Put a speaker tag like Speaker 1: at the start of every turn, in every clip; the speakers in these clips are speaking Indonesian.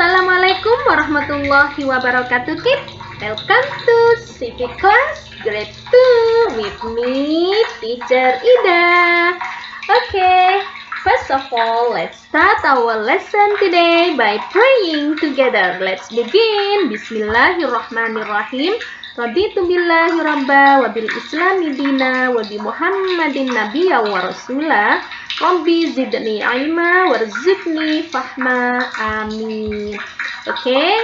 Speaker 1: Assalamualaikum warahmatullahi wabarakatuh, kids. Welcome to Civic Class Grade 2 with me, Teacher Ida. Okay, first of all, let's start our lesson today by praying together. Let's begin. Bismillahirrahmanirrahim. Raditu billahi rabba wa bil islami dina wa bi Muhammadin nabiyya wa rasula. Rabbi zidni ilma warzuqni fahma. Amin. Okay,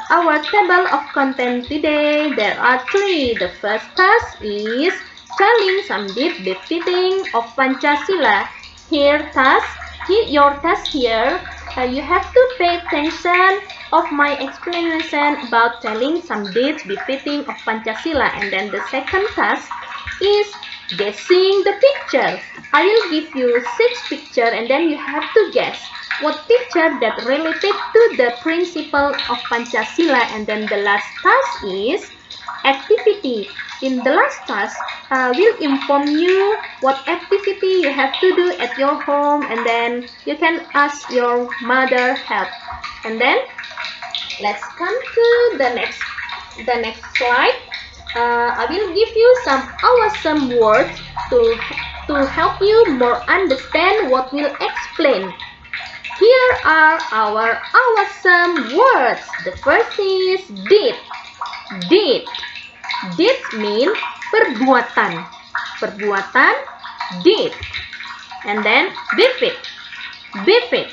Speaker 1: our table of content today, there are 3. The first task is telling some deep befitting of Pancasila. Your task here, you have to pay attention of my explanation about telling some deeds befitting of Pancasila. And then the second task is guessing the picture. I will give you 6 pictures and then you have to guess what picture that related to the principle of Pancasila. And then the last task is activity. In the last task, I will inform you what activity you have to do at your home, and then you can ask your mother help. And then let's come to the next slide. I will give you some awesome words to help you more understand what we'll explain. Here are our awesome words. The first is did. Did. Did mean perbuatan. Perbuatan, did. And then befit. Befit.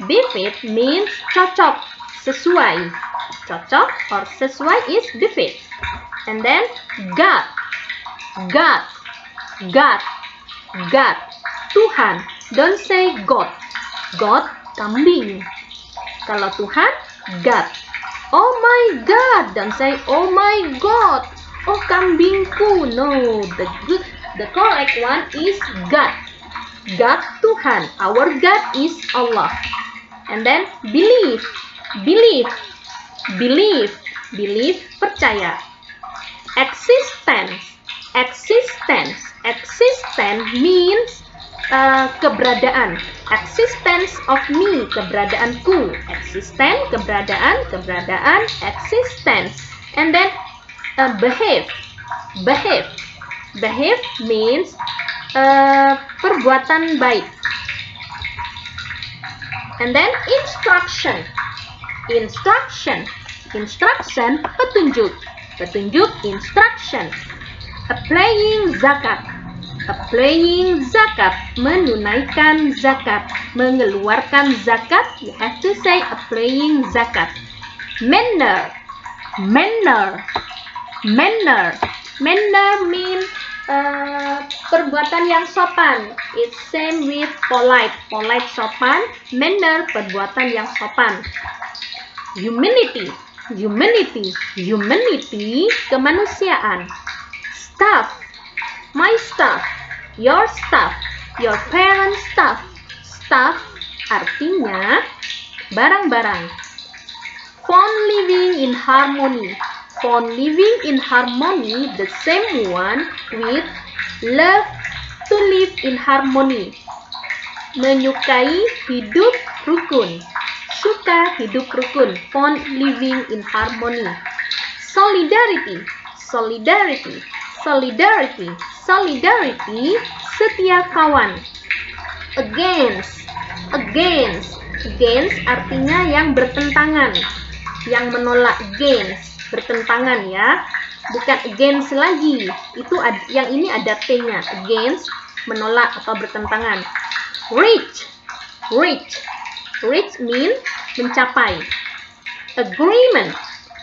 Speaker 1: Befit means cocok, sesuai. Cocok or sesuai is befit. And then God. God. God. God. Tuhan. Don't say God. God, kambing. Kalau Tuhan, God. Oh my God. Don't say oh my God. Oh kambingku. No. The correct one is God. God, Tuhan. Our God is Allah. And then believe. Believe. Believe. Believe, percaya. Existence. Existence. Existence means keberadaan. Existence of me, keberadaanku. Existence, keberadaan, keberadaan, existence. And then behave. Behave. Behave means perbuatan baik. And then instruction. Instruction. Instruction, petunjuk. Petunjuk, instruction. Applying zakat. Applying zakat, menunaikan zakat, mengeluarkan zakat. You have to say applying zakat. Manner. Manner. Manner. Manner mean perbuatan yang sopan. It's same with polite. Polite sopan. Manner, perbuatan yang sopan. Humanity. Humanity. Humanity, kemanusiaan. Staff. My staff. Your staff. Your parents' staff. Staff artinya barang-barang. Fond living in harmony. Fond living in harmony, the same one with love to live in harmony. Menyukai hidup rukun. Suka hidup rukun. Fond living in harmony. Solidarity. Solidarity. Solidarity. Solidarity, setia kawan. Against. Against. Against artinya yang bertentangan. Yang menolak, against. Bertentangan ya. Bukan against lagi. Itu yang ini ada T-nya. Against, menolak atau bertentangan. Reach. Reach. Reach mean mencapai. Agreement.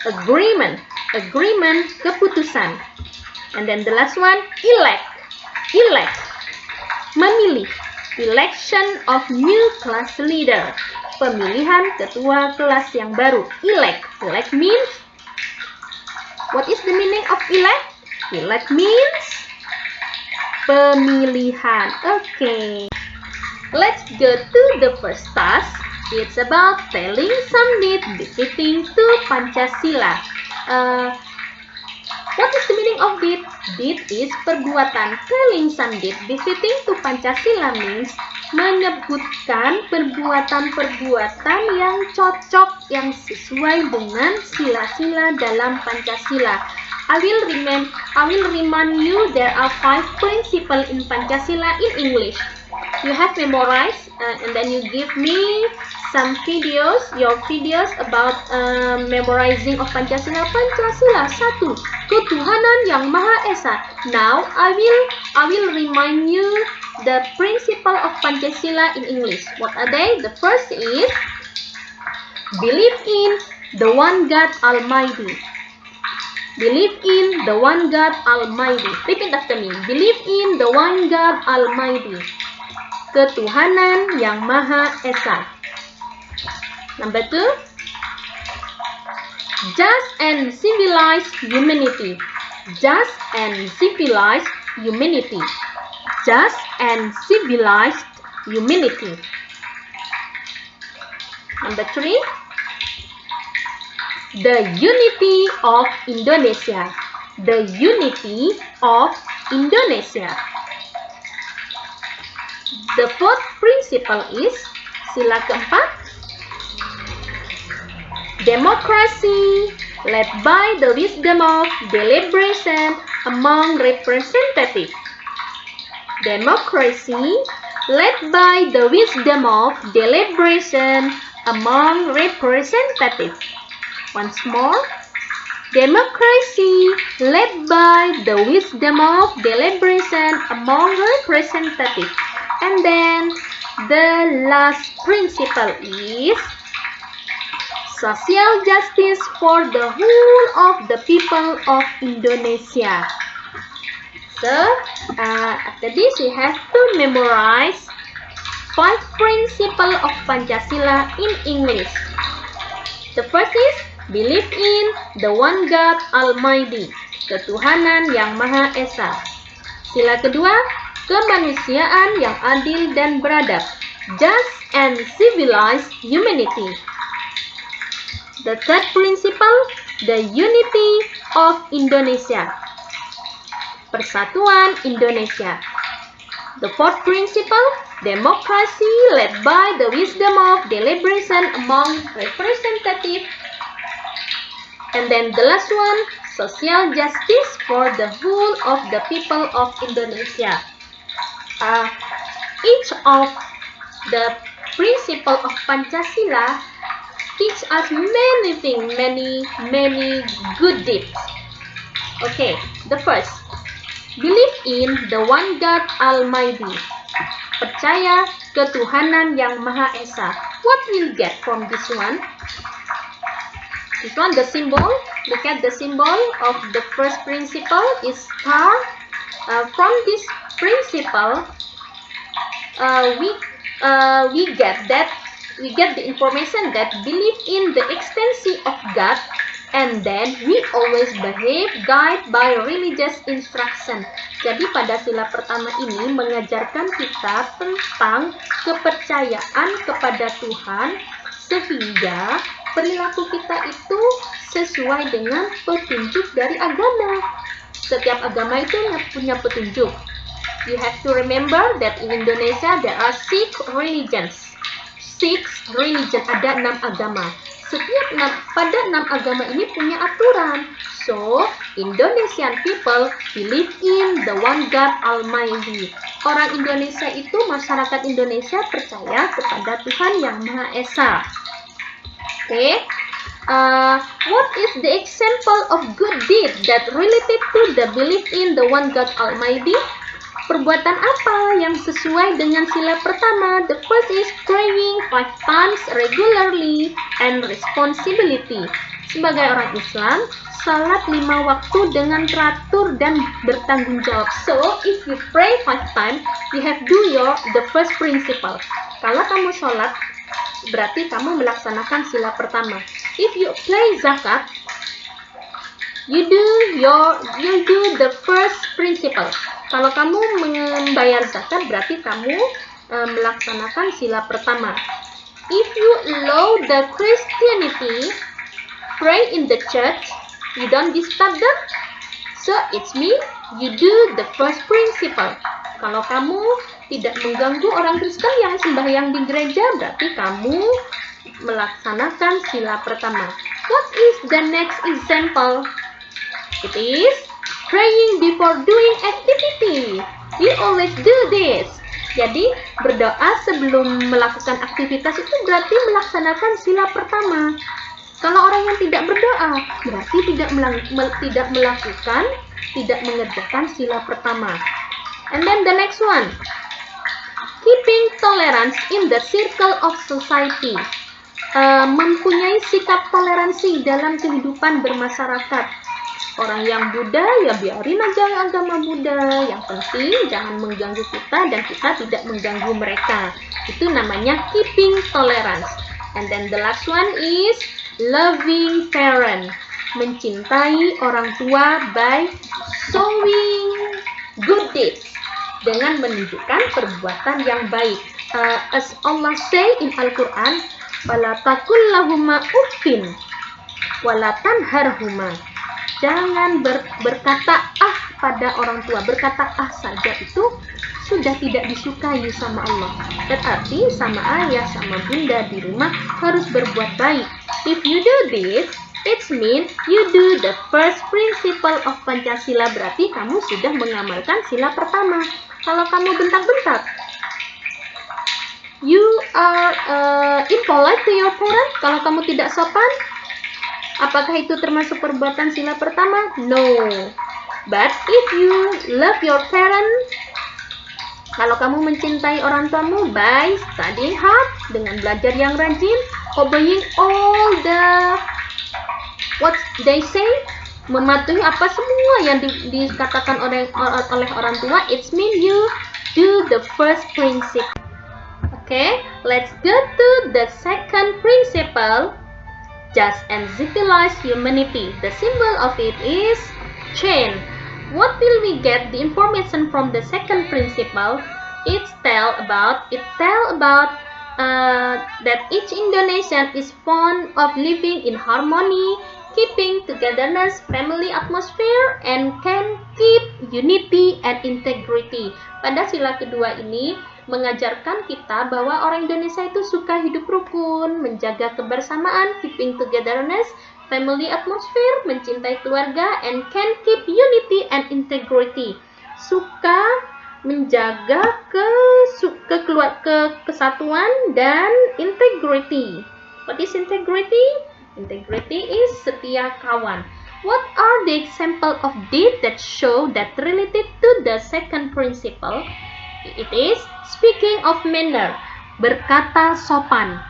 Speaker 1: Agreement. Agreement, keputusan. And then the last one, elect. Elect. Memilih. Election of new class leader. Pemilihan ketua kelas yang baru. Elect. Elect means, what is the meaning of elect? Elect means pemilihan. Okay. Let's go to the first task. It's about telling some deeds befitting to Pancasila. What is the meaning of deed? Deed is perbuatan. Telling some deed befitting to Pancasila means menyebutkan perbuatan-perbuatan yang cocok, yang sesuai dengan sila-sila dalam Pancasila. I will remind you there are 5 principles in Pancasila in English. You have memorized and then you give me some videos, your videos about memorizing of Pancasila. Pancasila 1, ketuhanan yang Maha Esa. Now I will remind you the principle of Pancasila in English. What are they? The first is believe in the one God Almighty. Believe in the one God Almighty. Repeat after me. Believe in the one God Almighty. Ketuhanan yang Maha Esa. Number 2, just and civilized humanity. Just and civilized humanity. Just and civilized humanity. Number 3, the unity of Indonesia. The unity of Indonesia. The fourth principle is, sila keempat, democracy led by the wisdom of deliberation among representatives. Democracy led by the wisdom of deliberation among representatives. Once more, democracy led by the wisdom of deliberation among representatives. And then the last principle is social justice for the whole of the people of Indonesia. So, after this we have to memorize 5 principles of Pancasila in English. The first is believe in the one God Almighty, ketuhanan yang Maha Esa. Sila kedua, kemanusiaan yang adil dan beradab, just and civilized humanity. The third principle, the unity of Indonesia, persatuan Indonesia. The fourth principle, democracy led by the wisdom of deliberation among representatives. And then the last one, social justice for the whole of the people of Indonesia. Each of the principle of Pancasila teach us many things, many good deeds. Okay, the first, believe in the one God Almighty. Percaya ketuhanan yang Maha Esa. What we'll get from this one? This one, the symbol. Look at the symbol of the first principle is star. From this principle, we get the information that believe in the existence of God, and then we always behave guided by religious instruction. Jadi pada sila pertama ini mengajarkan kita tentang kepercayaan kepada Tuhan, sehingga perilaku kita itu sesuai dengan petunjuk dari agama. Setiap agama itu punya petunjuk. You have to remember that in Indonesia there are 6 religions. 6 religion, ada 6 agama. Pada 6 agama ini punya aturan. So, Indonesian people believe in the one God Almighty. Orang Indonesia itu, masyarakat Indonesia percaya kepada Tuhan yang Maha Esa. Okay. What is the example of good deed that related to the belief in the one God Almighty? Perbuatan apa yang sesuai dengan sila pertama? The first is praying 5 times regularly and responsibility. Sebagai orang Islam, salat 5 waktu dengan teratur dan bertanggung jawab. So, if you pray 5 times, you have do the first principle. Kalau kamu salat, berarti kamu melaksanakan sila pertama. If you pay zakat, you do the first principle. Kalau kamu membayar zakat, berarti kamu melaksanakan sila pertama. If you allow the Christianity pray in the church, you don't disturb them. So it's mean you do the first principle. Kalau kamu tidak mengganggu orang Kristen yang sembahyang di gereja, berarti kamu melaksanakan sila pertama. What is the next example? It is praying before doing activity. We always do this. Jadi berdoa sebelum melakukan aktivitas itu berarti melaksanakan sila pertama. Kalau orang yang tidak berdoa berarti tidak melakukan, tidak mengerjakan sila pertama. And then the next one, keeping tolerance in the circle of society. Mempunyai sikap toleransi dalam kehidupan bermasyarakat. Orang yang Buddha, ya biarin aja agama Buddha. Yang penting jangan mengganggu kita dan kita tidak mengganggu mereka. Itu namanya keeping tolerance. And then the last one is loving parent. Mencintai orang tua by showing good deeds. Dengan menunjukkan perbuatan yang baik. As Allah say in Al-Quran, wala takul lahuma uffin wala tanharhuma. Jangan berkata ah pada orang tua. Berkata ah saja itu sudah tidak disukai sama Allah. Berarti sama ayah, sama bunda di rumah harus berbuat baik. If you do this, it means you do the first principle of Pancasila. Berarti kamu sudah mengamalkan sila pertama. Kalau kamu bentak-bentak, you are impolite to your parent. Kalau kamu tidak sopan, apakah itu termasuk perbuatan sila pertama? No. But if you love your parent, kalau kamu mencintai orang tuamu by studying hard, dengan belajar yang rajin, obeying all the what they say, mematuhi apa semua yang dikatakan oleh orang tua, it means you do the first principle. Okay, let's go to the second principle. Just and civilize humanity. The symbol of it is chain. What will we get the information from the second principle? It tell about that each Indonesian is fond of living in harmony, keeping togetherness, family atmosphere, and can keep unity and integrity. Pada sila kedua ini mengajarkan kita bahwa orang Indonesia itu suka hidup rukun, menjaga kebersamaan, keeping togetherness, family atmosphere, mencintai keluarga, and can keep unity and integrity. Suka menjaga kesatuan dan integrity. What is integrity? Integrity is setia kawan. What are the example of deed that show that related to the second principle? It is speaking of manner, berkata sopan.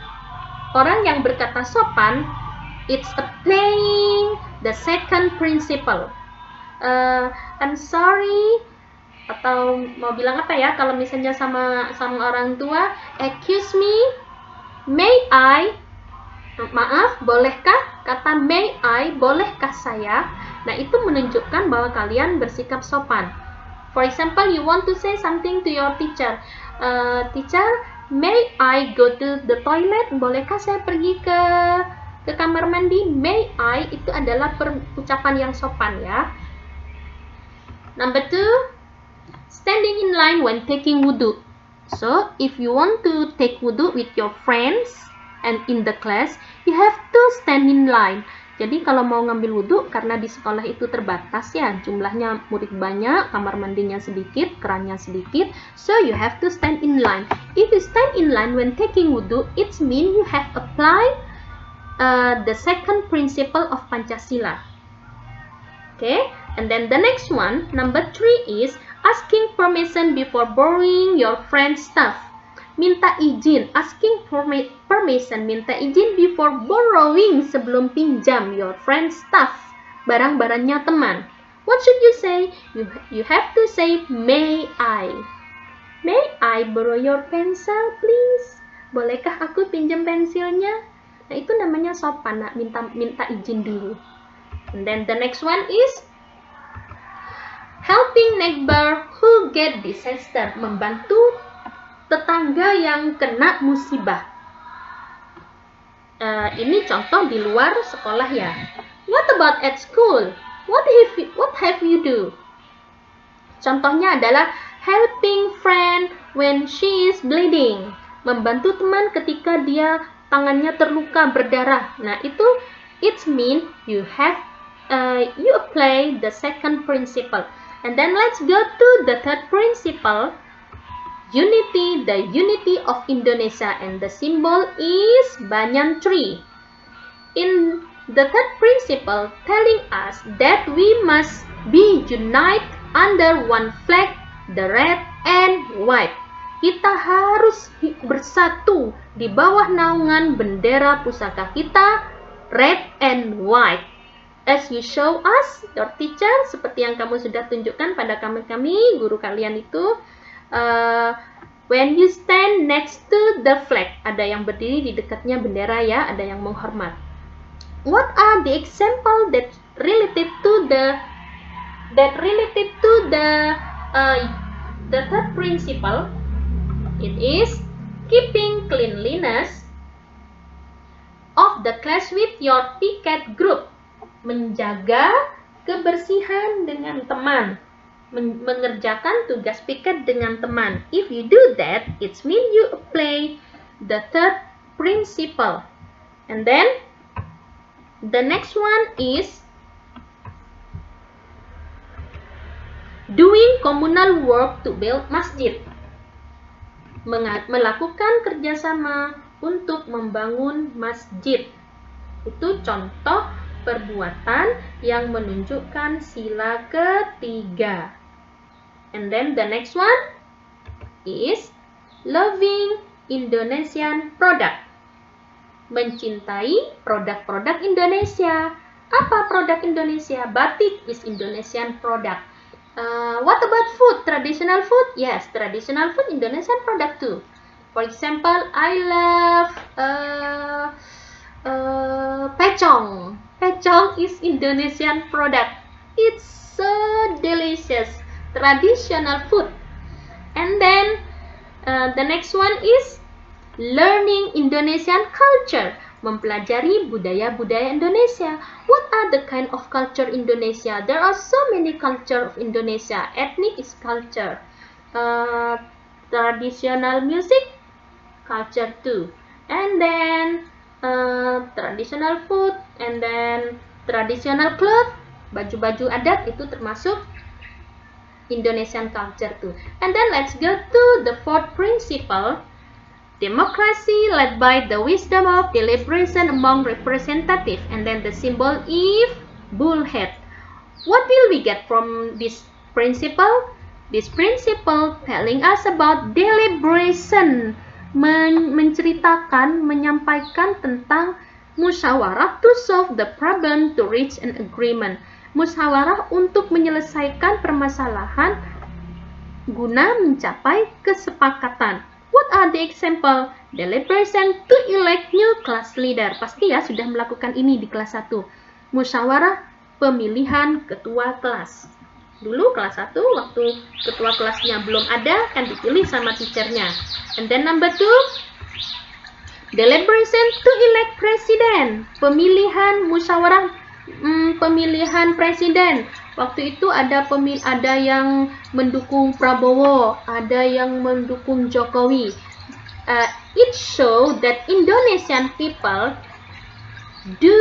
Speaker 1: Orang yang berkata sopan, it's applying the second principle. I'm sorry, atau mau bilang apa ya? Kalau misalnya sama orang tua, excuse me, may I? Maaf, bolehkah? Kata may I, bolehkah saya? Nah, itu menunjukkan bahwa kalian bersikap sopan. For example, you want to say something to your teacher. Teacher, may I go to the toilet? Bolehkah saya pergi ke kamar mandi? May I itu adalah ucapan yang sopan ya. Number 2, standing in line when taking wudu. So, if you want to take wudu with your friends and in the class, you have to stand in line. Jadi kalau mau ngambil wudhu, karena di sekolah itu terbatas ya, jumlahnya murid banyak, kamar mandinya sedikit, kerannya sedikit, so you have to stand in line. If you stand in line when taking wudhu, it means you have applied the second principle of Pancasila. Okay, and then the next one, number 3 is asking permission before borrowing your friend's stuff. Minta izin, asking permission, minta izin before borrowing, sebelum pinjam your friend's stuff, barang-barangnya teman. What should you say? You have to say may I. May I borrow your pencil, please? Bolehkah aku pinjam pensilnya? Nah, itu namanya sopan, nah, minta izin dulu. And then the next one is helping neighbor who get disaster, membantu tetangga yang kena musibah. Ini contoh di luar sekolah ya. What about at school? What have you do? Contohnya adalah helping friend when she is bleeding. Membantu teman ketika dia tangannya terluka berdarah. Nah, itu it mean you apply the second principle. And then let's go to the third principle. Unity, the unity of Indonesia, and the symbol is banyan tree. In the third principle, telling us that we must be united under one flag, the red and white. Kita harus bersatu di bawah naungan bendera pusaka kita, red and white. As you show us, your teacher, seperti yang kamu sudah tunjukkan pada kami, guru kalian itu, when you stand next to the flag, ada yang berdiri di dekatnya bendera ya, ada yang menghormat. What are the example that related to the third principle? It is keeping cleanliness of the class with your picket group. Menjaga kebersihan dengan teman. Mengerjakan tugas piket dengan teman. If you do that, it means you apply the third principle. And then the next one is doing communal work to build masjid. Melakukan kerjasama untuk membangun masjid. Itu contoh perbuatan yang menunjukkan sila ketiga. And then the next one is loving Indonesian product. Mencintai produk-produk Indonesia. Apa produk Indonesia? Batik is Indonesian product. What about food? Traditional food? Yes, traditional food Indonesian product too. For example, I love pecong. Pecong is Indonesian product. It's so delicious. Traditional food. And then the next one is learning Indonesian culture. Mempelajari budaya-budaya Indonesia. What are the kind of culture Indonesia? There are so many culture of Indonesia. Ethnic is culture. Traditional music, culture too. And then traditional food, and then traditional cloth, baju-baju adat itu termasuk Indonesian culture too. And then let's go to the fourth principle. Democracy led by the wisdom of deliberation among representatives. And then the symbol is bullhead. What will we get from this principle? This principle telling us about deliberation. Menceritakan, menyampaikan tentang musyawarah to solve the problem, to reach an agreement. Musyawarah untuk menyelesaikan permasalahan guna mencapai kesepakatan. What are the example? Deliberation to elect new class leader. Pasti ya sudah melakukan ini di kelas 1. Musyawarah pemilihan ketua kelas. Dulu kelas 1 waktu ketua kelasnya belum ada kan dipilih sama teachernya. And then number 2, deliberation to elect president. Pemilihan musyawarah pemilihan presiden. Waktu itu ada yang mendukung Prabowo, ada yang mendukung Jokowi. It show that Indonesian people do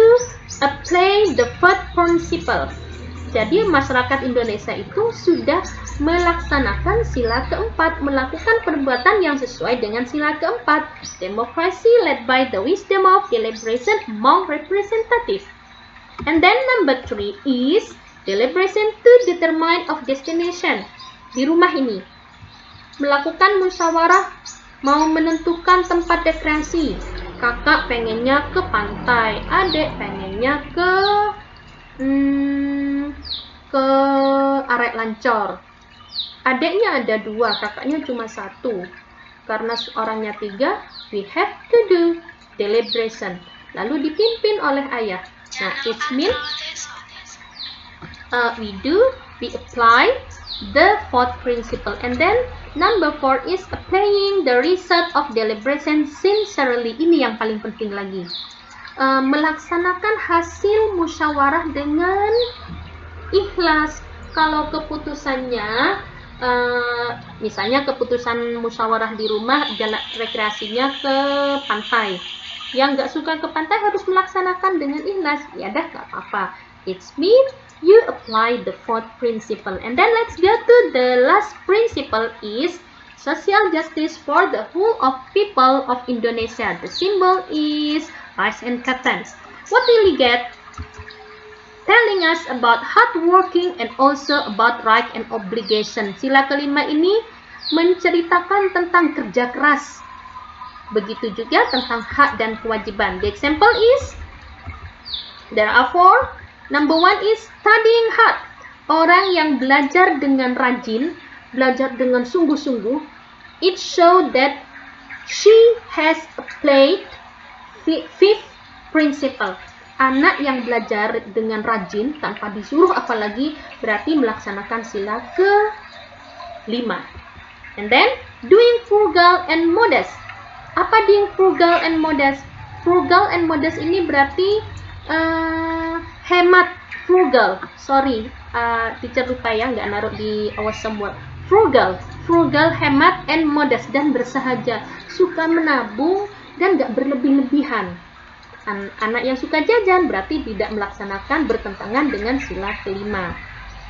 Speaker 1: apply the fourth principle. Jadi masyarakat Indonesia itu sudah melaksanakan sila keempat, melakukan perbuatan yang sesuai dengan sila keempat. Democracy led by the wisdom of deliberation among representatives. And then number 3 is deliberation to determine of destination. Di rumah ini, melakukan musyawarah mau menentukan tempat rekreasi. Kakak pengennya ke pantai, adik pengennya ke Arek Lancor. Adiknya ada 2, kakaknya cuma 1. Karena orangnya 3, we have to do deliberation. Lalu dipimpin oleh ayah. Nah, it means we apply the fourth principle. And then number 4 is applying the result of deliberation sincerely. Ini yang paling penting lagi. Melaksanakan hasil musyawarah dengan ikhlas. Kalau keputusannya misalnya keputusan musyawarah di rumah, jalan rekreasinya ke pantai. Yang nggak suka ke pantai harus melaksanakan dengan ikhlas. Ya dah, nggak apa-apa. It's mean you apply the fourth principle. And then let's go to the last principle is social justice for the whole of people of Indonesia. The symbol is rice and katans. What will we get? Telling us about hard working and also about right and obligation. Sila kelima ini menceritakan tentang kerja keras. Begitu juga tentang hak dan kewajiban. The example is, there are four. Number one is studying hard. Orang yang belajar dengan rajin, belajar dengan sungguh-sungguh, it show that she has applied fifth principle. Anak yang belajar dengan rajin tanpa disuruh apalagi berarti melaksanakan sila ke-5. And then doing frugal and modest. Apa doing frugal and modest? Frugal and modest ini berarti hemat. Frugal, sorry, teacher lupa ya, nggak naruh di awesome word. Frugal, hemat and modest, dan bersahaja, suka menabung dan nggak berlebih-lebihan. Anak yang suka jajan berarti tidak melaksanakan, bertentangan dengan sila ke-5.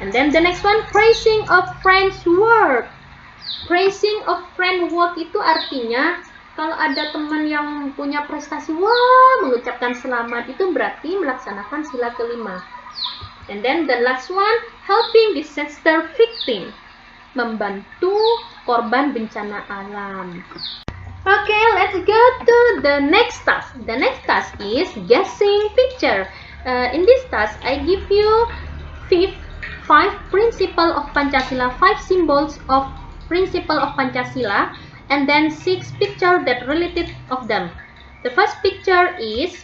Speaker 1: And then the next one, praising of friends' work. Praising of friend work itu artinya kalau ada teman yang punya prestasi, wah, mengucapkan selamat, itu berarti melaksanakan sila ke-5. And then the last one, helping disaster victim. Membantu korban bencana alam. Okay, let's go to the next task. The next task is guessing picture. In this task, I give you 5 principle of Pancasila, 5 symbols of principle of Pancasila, and then 6 picture that related of them. The first picture is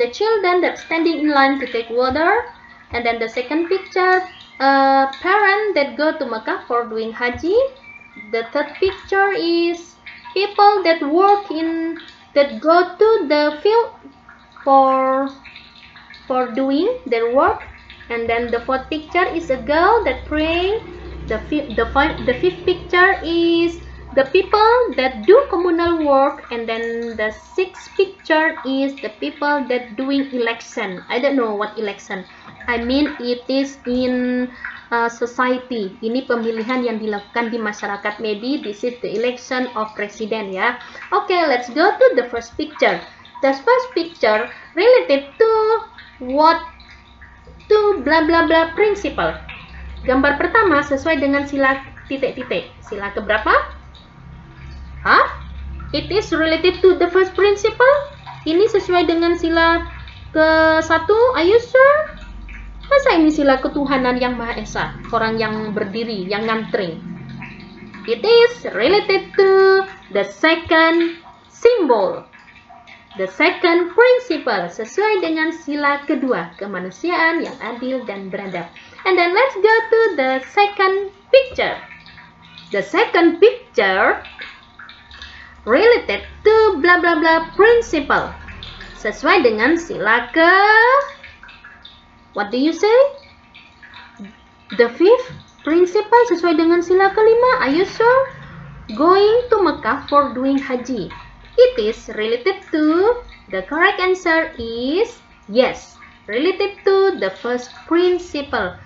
Speaker 1: the children that standing in line to take water, and then the second picture, parent that go to Mecca for doing haji. The third picture is people that go to the field for doing their work, and then the fourth picture is a girl that praying. The fifth picture is the people that do communal work, and then the sixth picture is the people that doing election. I don't know what election. I mean it is in society. Ini pemilihan yang dilakukan di masyarakat. Maybe this is the election of president ya. Okay, let's go to the first picture. The first picture related to what to blah blah blah principle. Gambar pertama sesuai dengan sila titik-titik. Sila keberapa? It is related to the first principle. Ini sesuai dengan sila ke-1. Are you sure? Masa ini sila ketuhanan yang Maha Esa? Orang yang berdiri, yang ngantri. It is related to the second symbol. The second principle. Sesuai dengan sila kedua. Kemanusiaan yang adil dan beradab. And then let's go to the second picture. The second picture related to blah blah blah principle. Sesuai dengan sila ke, what do you say? The fifth principle sesuai dengan sila ke-5. Are you sure? Going to Mecca for doing haji. It is related to, the correct answer is yes, related to the first principle.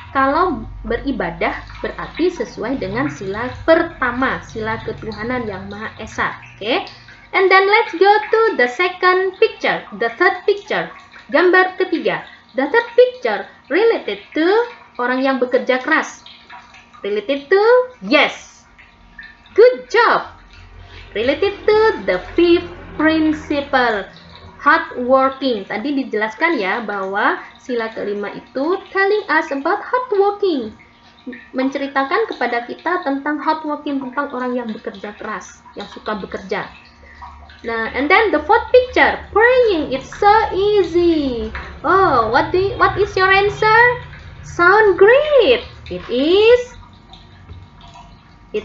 Speaker 1: Kalau beribadah berarti sesuai dengan sila pertama, sila ketuhanan yang Maha Esa. Okay? And then let's go to the second picture, the third picture. Gambar ketiga. The third picture related to orang yang bekerja keras. Related to yes. Good job. Related to the fifth principle, hard working. Tadi dijelaskan ya bahwa sila kelima itu telling us about hard working. Menceritakan kepada kita tentang hard working, tentang orang yang bekerja keras, yang suka bekerja. Nah, and then the fourth picture, praying. It's so easy. Oh, what is your answer? Sound great. It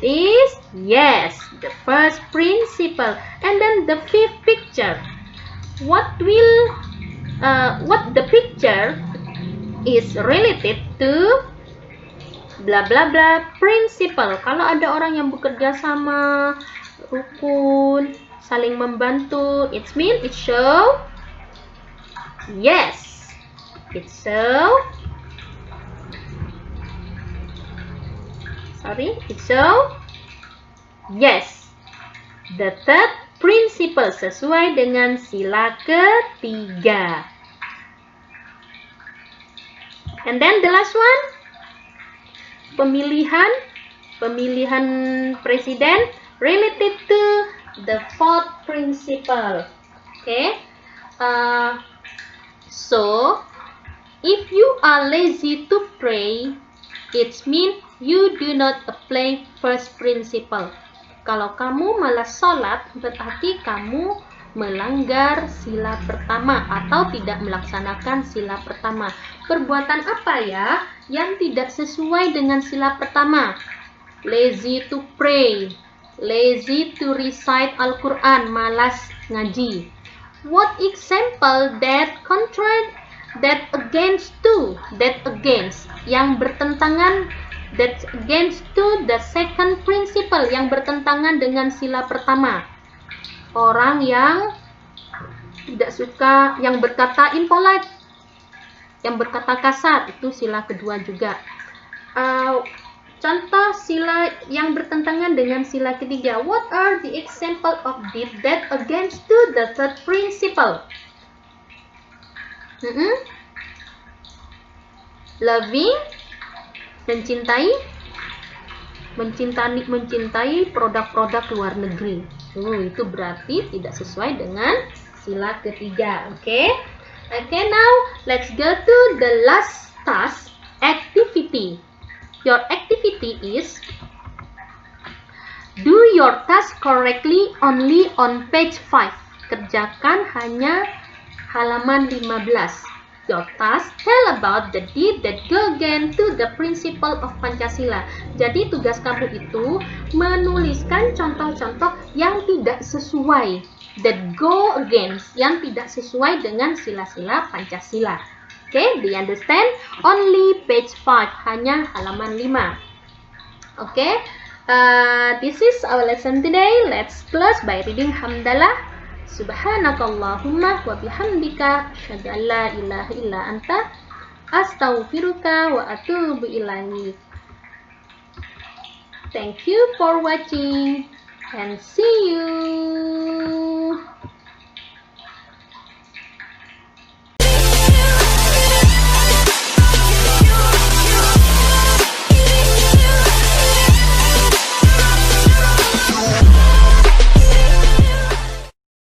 Speaker 1: is yes, the first principle. And then the fifth picture. What the picture is related to bla bla bla principle. Kalau ada orang yang bekerja sama, rukun, saling membantu, it show yes. It show yes. The third principle sesuai dengan sila ketiga. And then the last one, pemilihan presiden related to the fourth principle. Okay. So if you are lazy to pray, it means you do not apply first principle. Kalau kamu malas sholat, berarti kamu melanggar sila pertama atau tidak melaksanakan sila pertama. Perbuatan apa ya yang tidak sesuai dengan sila pertama? Lazy to pray, lazy to recite Al-Quran, malas ngaji. What example that contrary, that against to, that against, yang bertentangan, that against to the second principle, yang bertentangan dengan sila pertama. Orang yang tidak suka, yang berkata impolite, yang berkata kasar, itu sila kedua juga. Contoh sila yang bertentangan dengan sila ketiga. What are the example of deed that against to the third principle? Loving, mencintai produk-produk luar negeri. Itu berarti tidak sesuai dengan sila ketiga. Okay, now let's go to the last task, activity. Your activity is do your task correctly only on page 5. Kerjakan hanya halaman 15. Your task tell about the deed that go against to the principle of Pancasila. Jadi tugas kamu itu menuliskan contoh-contoh yang tidak sesuai, that go against, yang tidak sesuai dengan sila-sila Pancasila. Okay, do you understand? Only page 5, hanya halaman 5. Okay, this is our lesson today. Let's close by reading Hamdalah. Subhanakallahumma wa bihamdika asyhadu an la ilaha illa anta astaghfiruka wa atubu ilaik. Thank you for watching and see you.